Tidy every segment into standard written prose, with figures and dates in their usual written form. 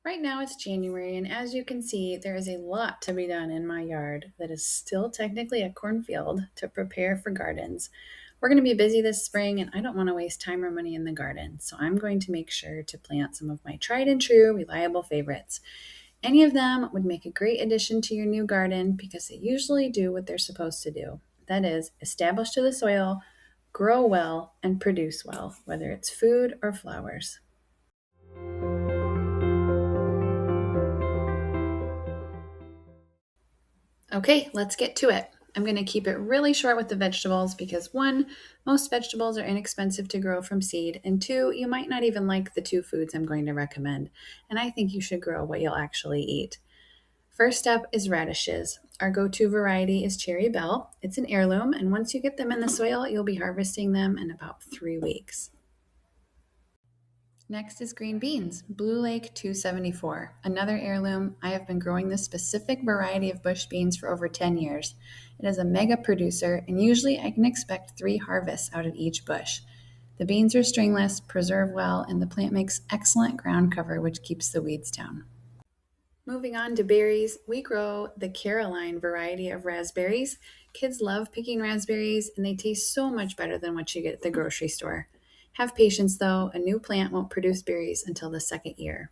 Right now it's January, and as you can see, there is a lot to be done in my yard that is still technically a cornfield to prepare for gardens. We're going to be busy this spring, and I don't want to waste time or money in the garden, so I'm going to make sure to plant some of my tried and true, reliable favorites. Any of them would make a great addition to your new garden because they usually do what they're supposed to do. That is, establish to the soil, grow well, and produce well, whether it's food or flowers. Okay, let's get to it. I'm going to keep it really short with the vegetables because one, most vegetables are inexpensive to grow from seed, and two, you might not even like the two foods I'm going to recommend, and I think you should grow what you'll actually eat. First up is radishes. Our go to variety is Cherry Belle. It's an heirloom, and once you get them in the soil, you'll be harvesting them in about 3 weeks. Next is green beans, Blue Lake 274, another heirloom. I have been growing this specific variety of bush beans for over 10 years. It is a mega producer, and usually I can expect 3 harvests out of each bush. The beans are stringless, preserve well, and the plant makes excellent ground cover, which keeps the weeds down. Moving on to berries, we grow the Caroline variety of raspberries. Kids love picking raspberries, and they taste so much better than what you get at the grocery store. Have patience though, a new plant won't produce berries until the second year.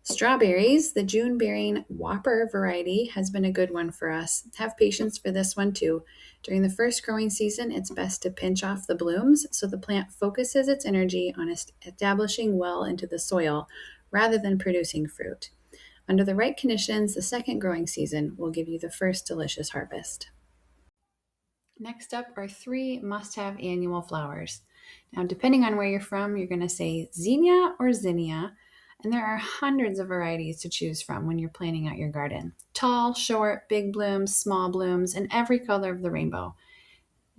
Strawberries, the June bearing Whopper variety, has been a good one for us. Have patience for this one too. During the first growing season, it's best to pinch off the blooms so the plant focuses its energy on establishing well into the soil rather than producing fruit. Under the right conditions, the second growing season will give you the first delicious harvest. Next up are 3 must-have annual flowers. Now, depending on where you're from, you're going to say zinnia or zinnia, and there are hundreds of varieties to choose from when you're planning out your garden. Tall, short, big blooms, small blooms, and every color of the rainbow.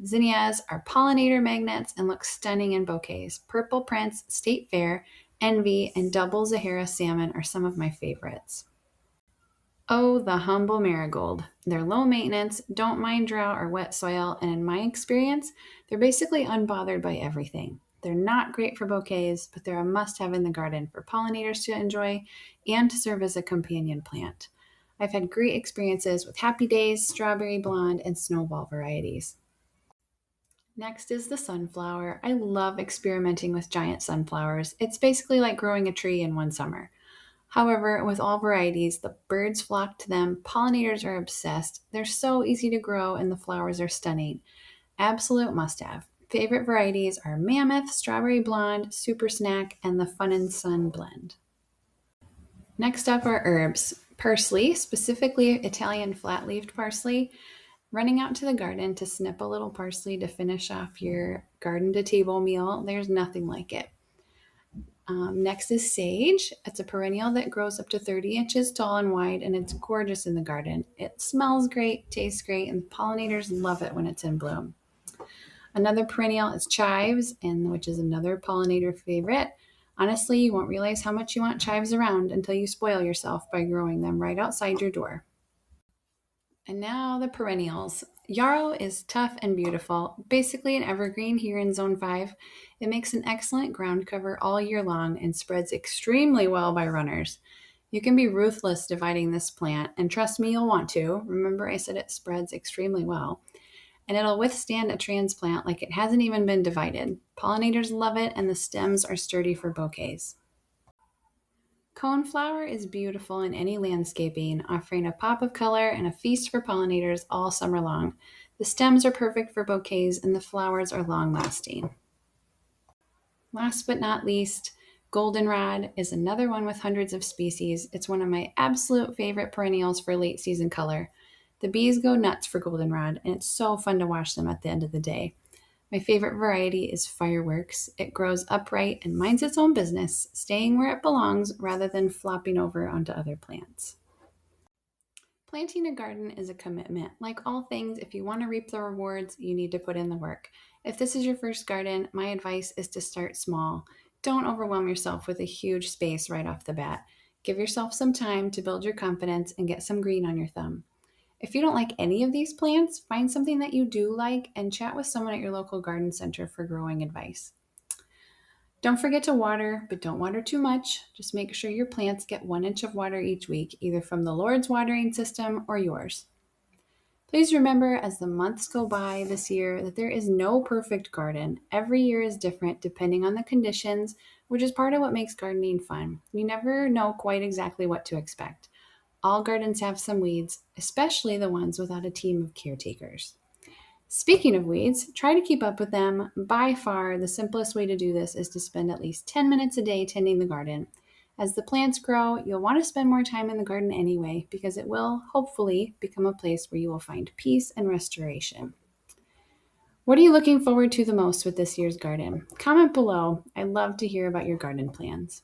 Zinnias are pollinator magnets and look stunning in bouquets. Purple Prince, State Fair, Envy, and Double Zahara Salmon are some of my favorites. Oh, the humble marigold. They're low maintenance, don't mind drought or wet soil, and in my experience, they're basically unbothered by everything. They're not great for bouquets, but they're a must have in the garden for pollinators to enjoy and to serve as a companion plant. I've had great experiences with Happy Days, Strawberry Blonde, and Snowball varieties. Next is the sunflower. I love experimenting with giant sunflowers. It's basically like growing a tree in one summer. However, with all varieties, the birds flock to them, pollinators are obsessed, they're so easy to grow, and the flowers are stunning. Absolute must have. Favorite varieties are Mammoth, Strawberry Blonde, Super Snack, and the Fun and Sun blend. Next up are herbs. Parsley, specifically Italian flat leaved parsley. Running out to the garden to snip a little parsley to finish off your garden to table meal, there's nothing like it. Next is sage. It's a perennial that grows up to 30 inches tall and wide, and it's gorgeous in the garden. It smells great, tastes great, and pollinators love it when it's in bloom. Another perennial is chives, and which is another pollinator favorite. Honestly, you won't realize how much you want chives around until you spoil yourself by growing them right outside your door. And now the perennials. Yarrow is tough and beautiful, basically an evergreen here in Zone 5. It makes an excellent ground cover all year long and spreads extremely well by runners. You can be ruthless dividing this plant, and trust me, you'll want to. Remember, I said it spreads extremely well. And it'll withstand a transplant like it hasn't even been divided. Pollinators love it, and the stems are sturdy for bouquets. Coneflower is beautiful in any landscaping, offering a pop of color and a feast for pollinators all summer long. The stems are perfect for bouquets and the flowers are long lasting. Last but not least, goldenrod is another one with hundreds of species. It's one of my absolute favorite perennials for late season color. The bees go nuts for goldenrod, and it's so fun to watch them at the end of the day. My favorite variety is Fireworks. It grows upright and minds its own business, staying where it belongs rather than flopping over onto other plants. Planting a garden is a commitment. Like all things, if you want to reap the rewards, you need to put in the work. If this is your first garden, my advice is to start small. Don't overwhelm yourself with a huge space right off the bat. Give yourself some time to build your confidence and get some green on your thumb. If you don't like any of these plants, find something that you do like and chat with someone at your local garden center for growing advice. Don't forget to water, but don't water too much. Just make sure your plants get 1 inch of water each week, either from the Lord's watering system or yours. Please remember as the months go by this year that there is no perfect garden. Every year is different depending on the conditions, which is part of what makes gardening fun. We never know quite exactly what to expect. All gardens have some weeds, especially the ones without a team of caretakers. Speaking of weeds, try to keep up with them. By far, the simplest way to do this is to spend at least 10 minutes a day tending the garden. As the plants grow, you'll want to spend more time in the garden anyway, because it will, hopefully, become a place where you will find peace and restoration. What are you looking forward to the most with this year's garden? Comment below. I'd love to hear about your garden plans.